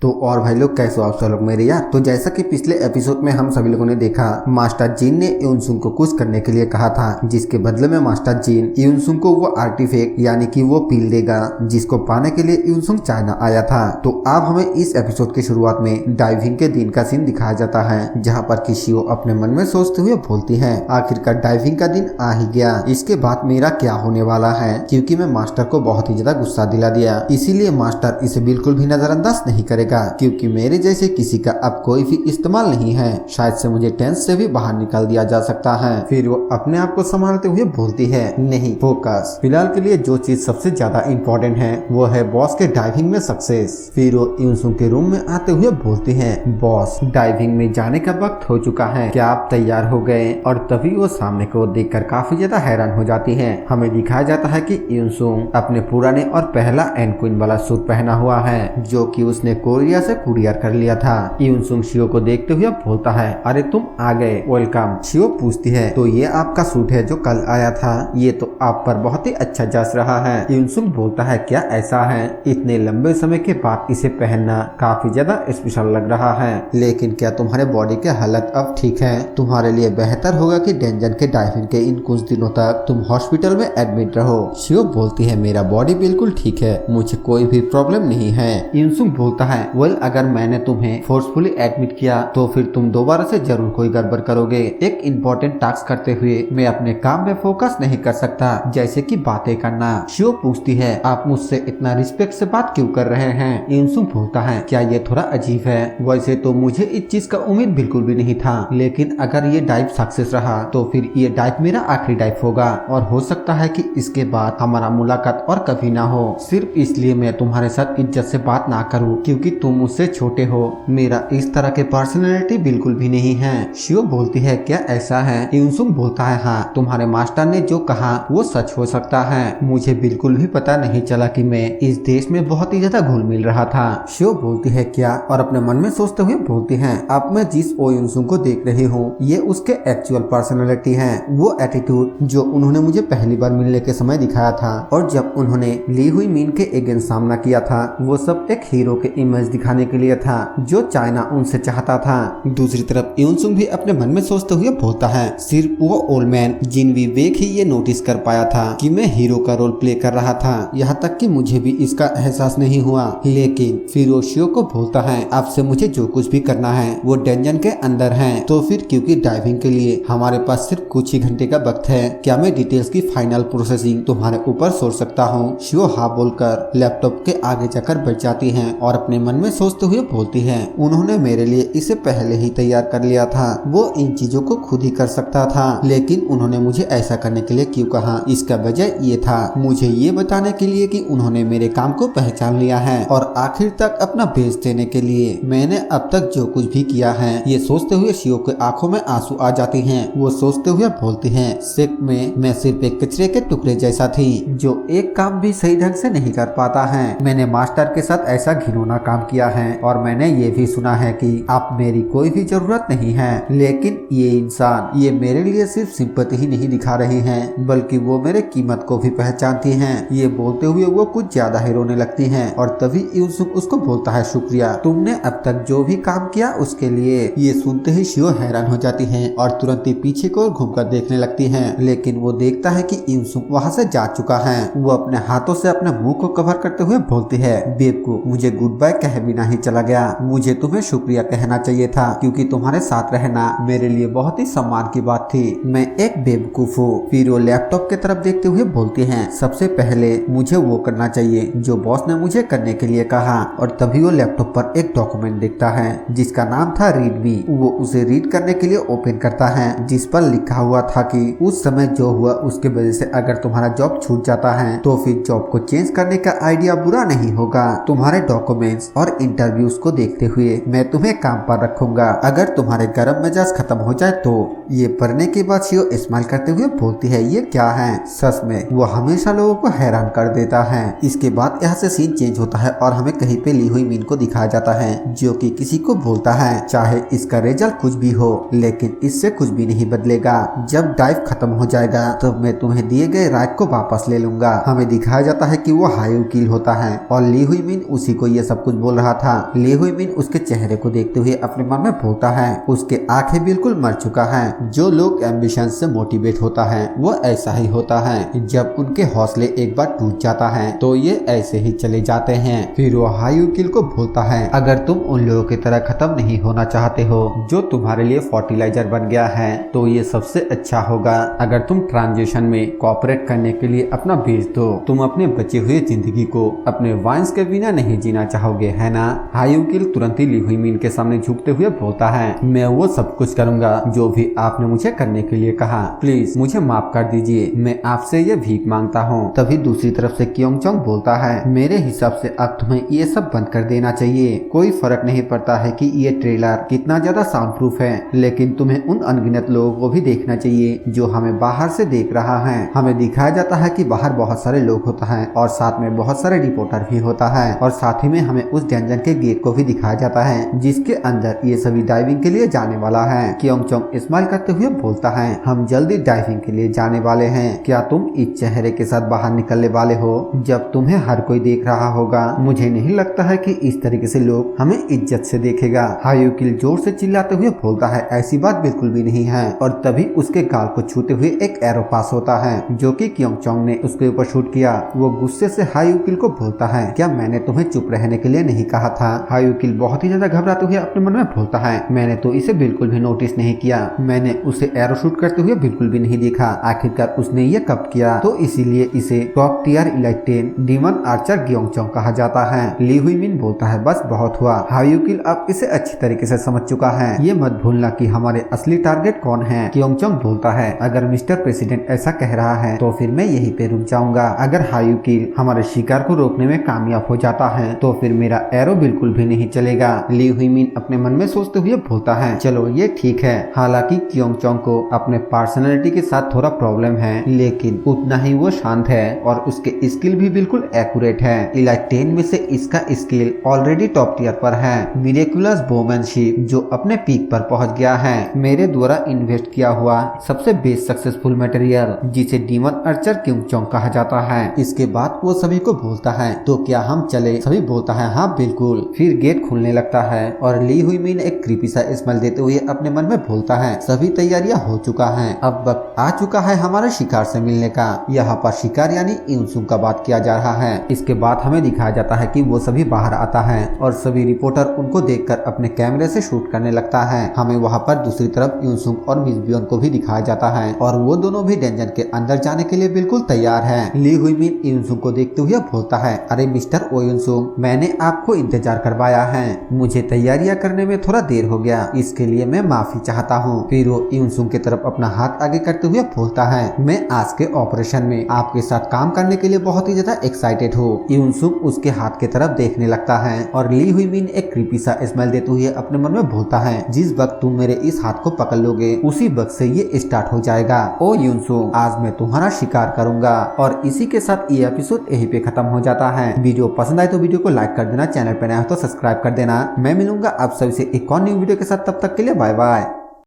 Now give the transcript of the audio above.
तो और भाई लोग कैसे हो आप सब लोग मेरे यार। तो जैसा कि पिछले एपिसोड में हम सभी लोगों ने देखा, मास्टर जीन ने युनसुंग को कुछ करने के लिए कहा था, जिसके बदले में मास्टर जीन युनसुंग को वो आर्टिफैक्ट यानी कि वो पील देगा जिसको पाने के लिए युनसुंग चाइना आया था। तो अब हमें इस एपिसोड की शुरुआत में डाइविंग के दिन का सीन दिखाया जाता है, जहाँ पर कि शियो अपने मन में सोचते हुए बोलती है, आखिरकार डाइविंग का दिन आ ही गया, इसके बाद मेरा क्या होने वाला है, क्योंकि मैं मास्टर को बहुत ही ज्यादा गुस्सा दिला दिया, इसीलिए मास्टर इसे बिल्कुल भी नजरअंदाज नहीं करेगा, क्योंकि मेरे जैसे किसी का अब कोई भी इस्तेमाल नहीं है, शायद से मुझे टेंस से भी बाहर निकाल दिया जा सकता है। फिर वो अपने आप को संभालते हुए बोलती है, नहीं फोकस, फिलहाल के लिए जो चीज सबसे ज्यादा इम्पोर्टेंट है वो है बॉस के डाइविंग में सक्सेस। फिर वो युनसुंग के रूम में आते हुए बोलती है, बॉस डाइविंग में जाने का वक्त हो चुका है, क्या आप तैयार हो गए? और तभी वो सामने को देखकर काफी ज्यादा हैरान हो जाती है। हमें दिखाया जाता है कि युनसुंग अपने पुराने और पहला एंड क्वीन वाला सूट पहना हुआ है, जो कि उसने कोरिया से कुरियर कर लिया था। युनसुंग शियो को देखते हुए बोलता है, अरे तुम आ गए, वेलकम। शियो पूछती है, तो ये आपका सूट है जो कल आया था, ये तो आप पर बहुत ही अच्छा जच रहा है। युनसुंग बोलता है, क्या ऐसा है? इतने लंबे समय के बाद इसे पहनना काफी ज्यादा स्पेशल लग रहा है, लेकिन क्या तुम्हारे बॉडी की हालत अब ठीक है? तुम्हारे लिए बेहतर होगा कि डेंजन के डाइविंग के इन कुछ दिनों तक तुम हॉस्पिटल में एडमिट रहो। शियो बोलती है, मेरा बॉडी बिल्कुल ठीक है, मुझे कोई भी प्रॉब्लम नहीं है। युनसुंग बोलता है, वेल अगर मैंने तुम्हें फोर्सफुली एडमिट किया तो फिर तुम दोबारा से जरूर कोई गड़बड़ करोगे। एक इम्पोर्टेंट टास्क करते हुए मैं अपने काम में फोकस नहीं कर सकता, जैसे कि बातें करना। शियो पूछती है, आप मुझसे इतना रिस्पेक्ट से बात क्यों कर रहे हैं? युनसुंग बोलता है, क्या ये थोड़ा अजीब है? वैसे तो मुझे इस चीज का उम्मीद बिल्कुल भी नहीं था, लेकिन अगर ये डाइव सक्सेस रहा तो फिर ये डाइव मेरा आखिरी डाइव होगा, और हो सकता है कि इसके बाद हमारा मुलाकात और कभी ना हो। सिर्फ इसलिए मैं तुम्हारे साथ इज्जत से बात ना करूं क्योंकि तुम मुझसे छोटे हो। मेरा इस तरह के पर्सनैलिटी बिल्कुल भी नहीं है। शियो बोलती है, क्या ऐसा है? युनसुंग बोलता है, हाँ, तुम्हारे मास्टर ने जो कहा वो सच हो सकता है, मुझे बिल्कुल भी पता नहीं चला कि मैं इस देश में बहुत ही ज्यादा घुल मिल रहा था। शियो बोलती है, क्या? और अपने मन में सोचते हुए बोलती है, अब मैं जिस युनसुंग को देख रही हूँ ये उसके एक्चुअल पर्सनैलिटी है, वो एटीट्यूड जो उन्होंने मुझे पहली बार मिलने के समय दिखाया था, और जब उन्होंने ली हुई मीन के अगेंस्ट सामना किया था, वो सब एक हीरो के इमेज दिखाने के लिए था जो चाइना उनसे चाहता था। दूसरी तरफ युनसुंग भी अपने मन में सोचते हुए बोलता है, सिर्फ वो ओल्ड मैन जिन विवेक ही ये नोटिस कर पाया था कि मैं हीरो का रोल प्ले कर रहा था, यहाँ तक कि मुझे भी इसका एहसास नहीं हुआ। लेकिन फिर वो शियो को बोलता है, आपसे मुझे जो कुछ भी करना है वो डेंजन के अंदर है, तो फिर क्योंकि डाइविंग के लिए हमारे पास सिर्फ कुछ ही घंटे का वक्त है, क्या मैं डिटेल्स की फाइनल प्रोसेसिंग तुम्हारे ऊपर छोड़ सकता हूँ? शियो हाँ बोलकर लैपटॉप के आगे जाकर बैठ जाती है और अपने मन में सोचते हुए बोलती है, उन्होंने मेरे लिए इसे पहले ही तैयार कर लिया था, वो इन चीजों को खुद ही कर सकता था, लेकिन उन्होंने मुझे ऐसा करने के लिए क्यों कहा? इसका वजह ये था, मुझे ये बताने के लिए कि उन्होंने मेरे काम को पहचान लिया है और आखिर तक अपना बेच देने के लिए मैंने अब तक जो कुछ भी किया है। ये सोचते हुए शियो के आंखों में आंसू आ जाती हैं। वो सोचते हुए बोलती है, सेक्ट में मैं सिर्फ एक कचरे के टुकड़े जैसा थी जो एक काम भी सही ढंग से नहीं कर पाता है। मैंने मास्टर के साथ ऐसा घिनौना काम किया है, और मैंने ये भी सुना है कि आप मेरी कोई भी जरूरत नहीं है, लेकिन ये इंसान ये मेरे लिए सिर्फ सिंपैथी ही नहीं दिखा रही हैं, बल्कि वो मेरे कीमत को भी पहचानती हैं। ये बोलते हुए वो कुछ ज्यादा ही रोने लगती हैं, और तभी युनसुंग उसको बोलता है, शुक्रिया, तुमने अब तक जो भी काम किया उसके लिए। ये सुनते ही शियो हैरान हो जाती है और तुरंत ही पीछे को घूमकर देखने लगती है, लेकिन वो देखता है कि युनसुंग वहाँ से जा चुका है। वो अपने हाथों से अपने मुंह को कवर करते हुए बोलती है, बेवकूफ, मुझे गुड बाय कह भी नहीं चला गया, मुझे तुम्हें शुक्रिया कहना चाहिए था, क्योंकि तुम्हारे साथ रहना मेरे लिए बहुत ही सम्मान की बात थी। मैं एक बेवकूफ हूँ। फिर वो लैपटॉप की तरफ देखते हुए बोलती हैं, सबसे पहले मुझे वो करना चाहिए जो बॉस ने मुझे करने के लिए कहा। और तभी वो लैपटॉप पर एक डॉक्यूमेंट देखता है जिसका नाम था रीड मी। वो उसे रीड करने के लिए ओपन करता है, जिस पर लिखा हुआ था कि उस समय जो हुआ उसके वजह से अगर तुम्हारा जॉब छूट जाता है तो फिर जॉब को चेंज करने का आइडिया बुरा नहीं होगा। तुम्हारे डॉक्यूमेंट्स और इंटरव्यूज को देखते हुए मैं तुम्हें काम पर रखूंगा, अगर तुम्हारे गर्म मिजाज खत्म हो जाए तो। ये पढ़ने के बाद शियो स्माइल करते हुए बोलती है, ये क्या है? सच में वो हमेशा लोगों को हैरान कर देता है। इसके बाद यहाँ से सीन चेंज होता है और हमें कहीं पे ली हुई मीन को दिखाया जाता है, जो कि किसी को बोलता है, चाहे इसका रिजल्ट कुछ भी हो, लेकिन इससे कुछ भी नहीं बदलेगा। जब डाइव खत्म हो जाएगा तो मैं तुम्हें दिए गए राइट को वापस ले लूंगा। हमें दिखाया जाता है कि वो हाई वकील होता है और ली हुई मीन उसी को ये सब कुछ बोल रहा था। ली हुई मिन उसके चेहरे को देखते हुए अपने मन में बोलता है, उसके आंखें बिल्कुल मर चुका है। जो लोग एम्बिशन से मोटिवेट होता है वो ऐसा ही होता है, जब उनके हौसले एक बार टूट जाता है तो ये ऐसे ही चले जाते हैं। फिर वो हायुकिल को बोलता है, अगर तुम उन लोगों की तरह खत्म नहीं होना चाहते हो जो तुम्हारे लिए फर्टिलाइजर बन गया है, तो ये सबसे अच्छा होगा अगर तुम ट्रांजिशन में कोऑपरेट करने के लिए अपना बेच दो। तुम अपने बचे हुए जिंदगी को अपने वाइन्स के बिना नहीं जीना चाहोगे, है ना? हायुकिल तुरंत ही ली हुई मिन के सामने झुकते हुए बोलता है, मैं वो सब कुछ करूंगा जो भी आपने मुझे करने के लिए कहा। प्लीज मुझे माफ कर दीजिए, मैं आपसे ये भीख मांगता हूँ। तभी दूसरी तरफ से क्योंग चोंग बोलता है, मेरे हिसाब से अब तुम्हें ये सब बंद कर देना चाहिए। कोई फर्क नहीं पड़ता है कि ये ट्रेलर कितना ज्यादा साउंड प्रूफ है, लेकिन तुम्हें उन अनगिनत लोगों को भी देखना चाहिए जो हमें बाहर से देख रहा है। हमें दिखाया जाता है कि बाहर बहुत सारे लोग होता है और साथ में बहुत सारे रिपोर्टर भी होता है, और साथ ही में हमें उस डंजन के गेट को भी दिखाया जाता है जिसके अंदर ये सभी डाइविंग के लिए जाने वाला है। क्योंग चोंग स्माइल करते हुए बोलता है, हम जल्दी डाइविंग के लिए जाने वाले हैं। क्या तुम इस चेहरे के साथ बाहर निकलने वाले हो जब तुम्हें हर कोई देख रहा होगा? मुझे नहीं लगता है कि इस तरीके से लोग हमें इज्जत से देखेगा। हायुकिल जोर से चिल्लाते हुए बोलता है, ऐसी बात बिल्कुल भी नहीं है। और तभी उसके गाल को छूते हुए एक एरो पास होता है जो कि क्योंग चोंग ने उसके ऊपर शूट किया। वो गुस्से से हायुकिल को बोलता है, क्या मैंने तुम्हें चुप रहने के लिए नहीं कहा था? हायुकिल बहुत ही ज्यादा घबराते हुए अपने मन में बोलता है, मैंने तो इसे बिल्कुल भी नोटिस नहीं किया, मैंने उसे एरो शूट करते हुए बिल्कुल भी नहीं देखा। आखिरकार उसने ये कब किया? तो इसीलिए इसे top tier elite 10 demon archer क्योंग चोंग कहा जाता है। ली हुई मिन बोलता है, बस बहुत हुआ। हायुकिल अब इसे अच्छी तरीके से समझ चुका है। ये मत भूलना कि हमारे असली टारगेट कौन है। क्योंग चोंग बोलता है, अगर मिस्टर प्रेसिडेंट ऐसा कह रहा है तो फिर मैं यहीं पे रुक जाऊंगा। अगर हायुकिल हमारे शिकार को रोकने में कामयाब हो जाता है तो फिर मेरा एरो बिल्कुल भी नहीं चलेगा। ली हुई मिन अपने मन में सोचते हुए बोलता है, चलो ये ठीक है। हालांकि क्योंग चोंग को अपने पर्सनालिटी के साथ थोड़ा प्रॉब्लम है, लेकिन उतना ही वो शांत है और उसके स्किल भी बिल्कुल एक्यूरेट है। इलाइट 10 में से इसका स्किल ऑलरेडी टॉप टियर पर है। मिरेकुलस बोमैनशिप जो अपने पीक पर पहुंच गया है। मेरे द्वारा इन्वेस्ट किया हुआ सबसे बेस्ट सक्सेसफुल मटेरियल जिसे डीमन आर्चर क्योंग चोंग कहा जाता है। इसके बाद वो सभी को बोलता है, तो क्या हम चले? सभी बोलता है, हाँ बिल्कुल। फिर गेट खुलने लगता है और ली हुई मिन एक क्रीपी सा स्मेल देते हुए अपने मन में बोलता है, सभी तैयारियां हो चुका है, अब वक्त आ चुका है हमारे शिकार से मिलने का। यहाँ पर शिकार यानी इउनसुंग का बात किया जा रहा है। इसके बाद हमें दिखाया जाता है कि वो सभी बाहर आता है और सभी रिपोर्टर उनको देखकर अपने कैमरे से शूट करने लगता है। हमें वहाँ पर दूसरी तरफ इउनसुंग और मिस बियोन को भी दिखाया जाता है और वो दोनों भी डंजन के अंदर जाने के लिए बिल्कुल तैयार है। ली हुई मिन इउनसुंग को देखते हुए बोलता है, अरे मिस्टर ओयुनसुंग, मैंने आपको इंतजार करवाया है, मुझे तैयारियां करने में थोड़ा देर हो गया, इसके लिए मैं माफी चाहता हूँ। फिर वो इउनसुंग की तरफ अपना हाथ आगे करते हुए बोलता है, मैं आज के ऑपरेशन में आपके साथ काम करने के लिए बहुत ही ज्यादा एक्साइटेड हूँ। इउनसुंग उसके हाथ की तरफ देखने लगता है और ली हुई मिन एक क्रीपी सा स्माइल देते हुए अपने मन में बोलता है, जिस वक्त तुम मेरे इस हाथ को पकड़ लोगे उसी वक्त से ये स्टार्ट हो जाएगा। ओ इउनसुंग, आज मैं तुम्हारा शिकार करूंगा। और इसी के साथ ये एपिसोड यहीं पे खत्म हो जाता है। वीडियो पसंद आए तो वीडियो को लाइक कर देना, चैनल पर नया हो तो सब्सक्राइब कर देना। मैं मिलूंगा आप सभी से एक और न्यू वीडियो के साथ, तब तक के लिए बाय बाय।